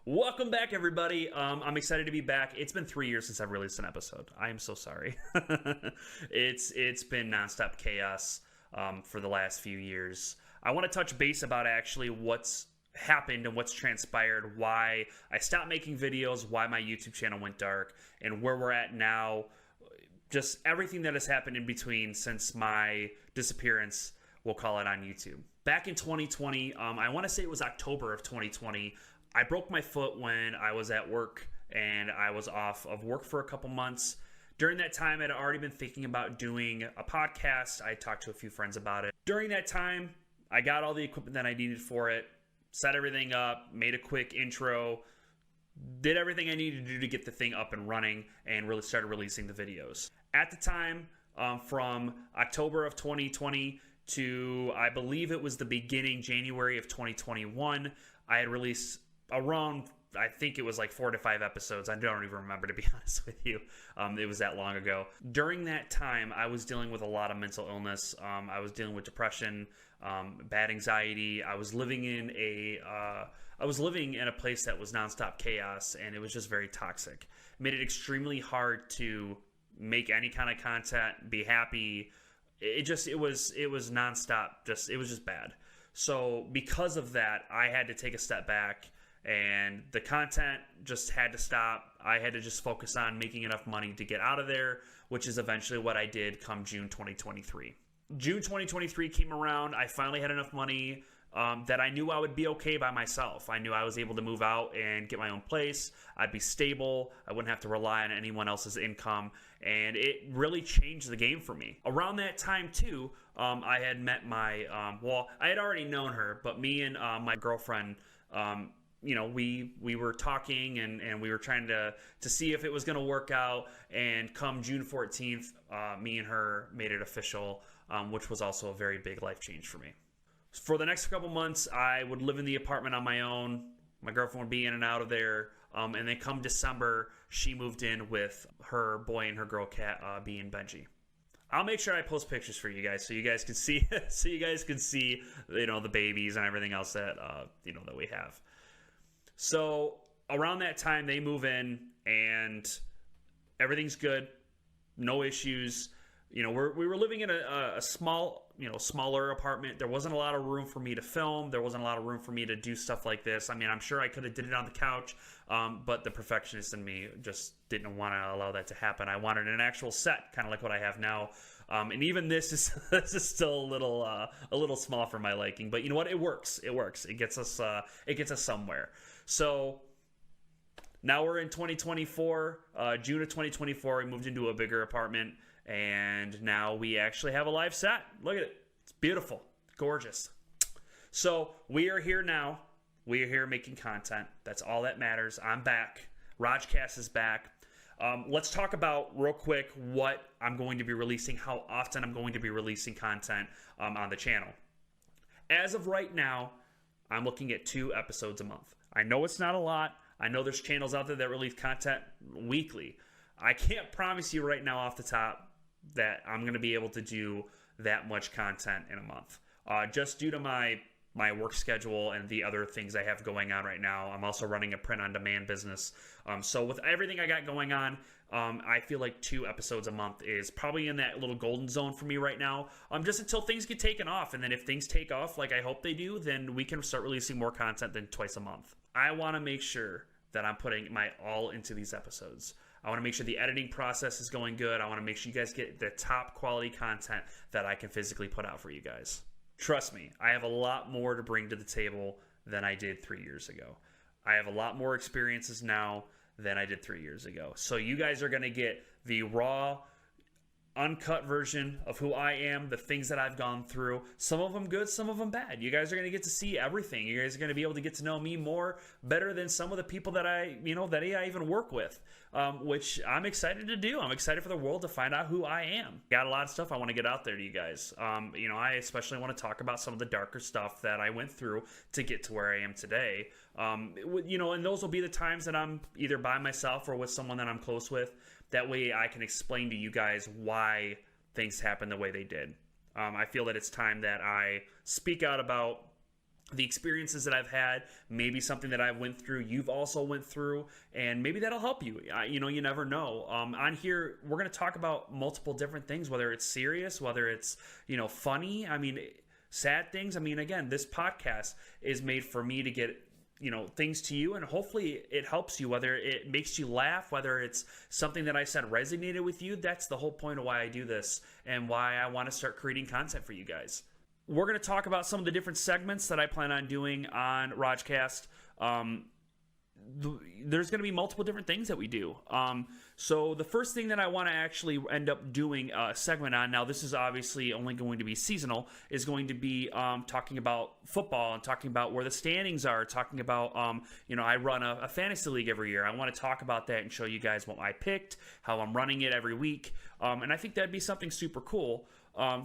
Welcome back, everybody. I'm excited to be back. It's been 3 years since I've released an episode. I am so sorry. It's been nonstop chaos for the last few years. I want to touch base about actually what's happened and what's transpired, why I stopped making videos, why my YouTube channel went dark, and where we're at now. Just everything that has happened in between since my disappearance, we'll call it, on YouTube. Back in 2020, I want to say it was October of 2020, I broke my foot when I was at work and I was off of work for a couple months. During that time, I'd already been thinking about doing a podcast. I talked to a few friends about it. During that time, I got all the equipment that I needed for it, set everything up, made a quick intro, did everything I needed to do to get the thing up and running, and really started releasing the videos. At the time, from October of 2020 to, I believe it was the beginning, January of 2021, I had released around, I think it was like 4 to 5 episodes. I don't even remember, to be honest with you. It was that long ago. During that time, I was dealing with a lot of mental illness. I was dealing with depression, bad anxiety. I was living in a place that was nonstop chaos, and it was just very toxic. It made it extremely hard to make any kind of content, be happy. It was nonstop. It was just bad. So because of that, I had to take a step back. And the content just had to stop. I had to just focus on making enough money to get out of there, which is eventually what I did come June 2023. June 2023 came around. I finally had enough money that I knew I would be okay by myself. I knew I was able to move out and get my own place. I'd be stable. I wouldn't have to rely on anyone else's income. And it really changed the game for me. Around that time, too, I had met my, I had already known her, but me and my girlfriend, we were talking and we were trying to see if it was going to work out. And come June 14th, me and her made it official, which was also a very big life change for me. For the next couple months, I would live in the apartment on my own. My girlfriend would be in and out of there. And then come December, she moved in with her boy and her girl cat, B and Benji. I'll make sure I post pictures for you guys so you guys can see, the babies and everything else that, that we have. So around that time, they move in and everything's good, no issues. We were living in a small, smaller apartment. There wasn't a lot of room for me to film. There wasn't a lot of room for me to do stuff like this. I mean, I'm sure I could have did it on the couch, but the perfectionist in me just didn't want to allow that to happen. I wanted an actual set, kind of like what I have now. And even this is still a little small for my liking. But you know what? It works. It works. It gets us somewhere. So now we're in 2024, June of 2024. We moved into a bigger apartment, and now we actually have a live set. Look at it. It's beautiful. Gorgeous. So we are here now. We are here making content. That's all that matters. I'm back. Rogcast is back. Let's talk about real quick what I'm going to be releasing, how often I'm going to be releasing content on the channel. As of right now, I'm looking at 2 episodes a month. I know it's not a lot. I know there's channels out there that release content weekly. I can't promise you right now off the top that I'm going to be able to do that much content in a month. Just due to my work schedule and the other things I have going on right now. I'm also running a print-on-demand business. So with everything I got going on, I feel like 2 episodes a month is probably in that little golden zone for me right now, just until things get taken off. And then if things take off like I hope they do, then we can start releasing more content than twice a month. I want to make sure that I'm putting my all into these episodes. I want to make sure the editing process is going good. I want to make sure you guys get the top quality content that I can physically put out for you guys. Trust me, I have a lot more to bring to the table than I did 3 years ago. I have a lot more experiences now than I did 3 years ago. So you guys are going to get the raw, uncut version of who I am, the things that I've gone through. Some of them good, some of them bad. You guys are going to get to see everything. You guys are going to be able to get to know me better than some of the people that I even work with, which I'm excited to do. I'm excited for the world to find out who I am. Got a lot of stuff I want to get out there to you guys. I especially want to talk about some of the darker stuff that I went through to get to where I am today. And those will be the times that I'm either by myself or with someone that I'm close with. That way I can explain to you guys why things happened the way they did. I feel that it's time that I speak out about the experiences that I've had, maybe something that I went through, you've also went through, and maybe that'll help you. You never know. On here, we're going to talk about multiple different things, whether it's serious, whether it's, funny. I mean, sad things. I mean, again, this podcast is made for me to get, things to you, and hopefully it helps you, whether it makes you laugh, whether it's something that I said resonated with you. That's the whole point of why I do this and why I want to start creating content for you guys. We're going to talk about some of the different segments that I plan on doing on Rogcast. There's going to be multiple different things that we do. So the first thing that I want to actually end up doing a segment on, now this is obviously only going to be seasonal, is going to be talking about football and talking about where the standings are, talking about, I run a fantasy league every year. I want to talk about that and show you guys what I picked, how I'm running it every week. And I think that'd be something super cool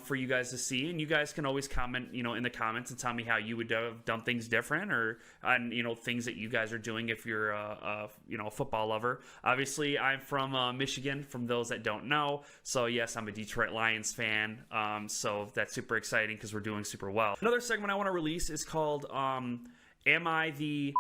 for you guys to see, and you guys can always comment, in the comments and tell me how you would have done things different, or on, things that you guys are doing if you're a football lover. Obviously, I'm from Michigan, from those that don't know. So yes, I'm a Detroit Lions fan. So that's super exciting because we're doing super well. Another segment I want to release is called Am I the...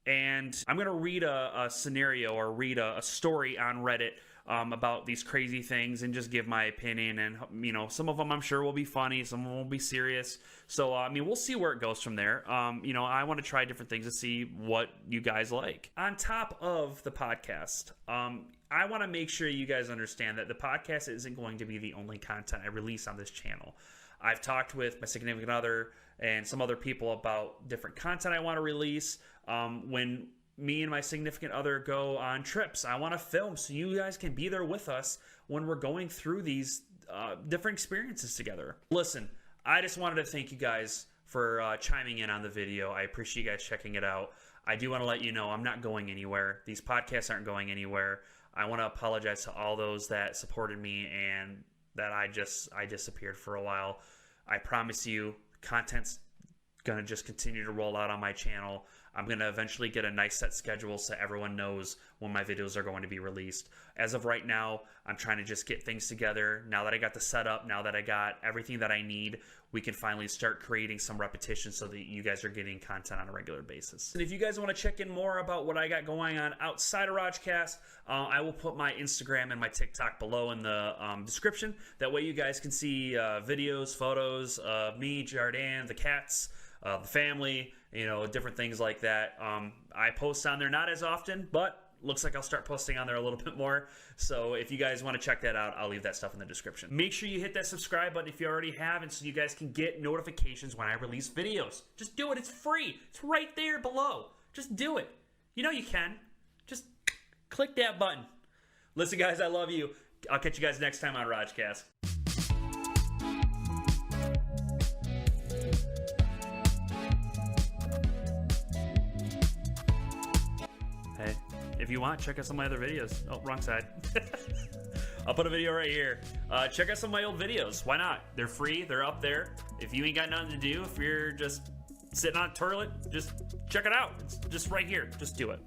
And I'm going to read a scenario or read a story on Reddit about these crazy things and just give my opinion. And, some of them I'm sure will be funny. Some of them will be serious. So, we'll see where it goes from there. I want to try different things to see what you guys like. On top of the podcast, I want to make sure you guys understand that the podcast isn't going to be the only content I release on this channel. I've talked with my significant other and some other people about different content I want to release. When me and my significant other go on trips, I want to film so you guys can be there with us when we're going through these different experiences together. Listen, I just wanted to thank you guys for chiming in on the video. I appreciate you guys checking it out. I do want to let you know I'm not going anywhere. These podcasts aren't going anywhere. I want to apologize to all those that supported me and that I disappeared for a while. I promise you, content's going to just continue to roll out on my channel. I'm going to eventually get a nice set schedule so everyone knows when my videos are going to be released. As of right now, I'm trying to just get things together. Now that I got the setup, now that I got everything that I need, we can finally start creating some repetition so that you guys are getting content on a regular basis. And if you guys want to check in more about what I got going on outside of Rogcast, I will put my Instagram and my TikTok below in the description. That way you guys can see videos, photos of me, Jordan, the cats, the family, different things like that. I post on there not as often, but looks like I'll start posting on there a little bit more. So if you guys want to check that out, I'll leave that stuff in the description. Make sure you hit that subscribe button if you already haven't, so you guys can get notifications when I release videos. Just do it. It's free. It's right there below. Just do it. You can. Just click that button. Listen, guys, I love you. I'll catch you guys next time on Rogcast. Hey, if you want, check out some of my other videos. Oh, wrong side. I'll put a video right here. Check out some of my old videos. Why not? They're free. They're up there. If you ain't got nothing to do, if you're just sitting on a toilet, just check it out. It's just right here. Just do it.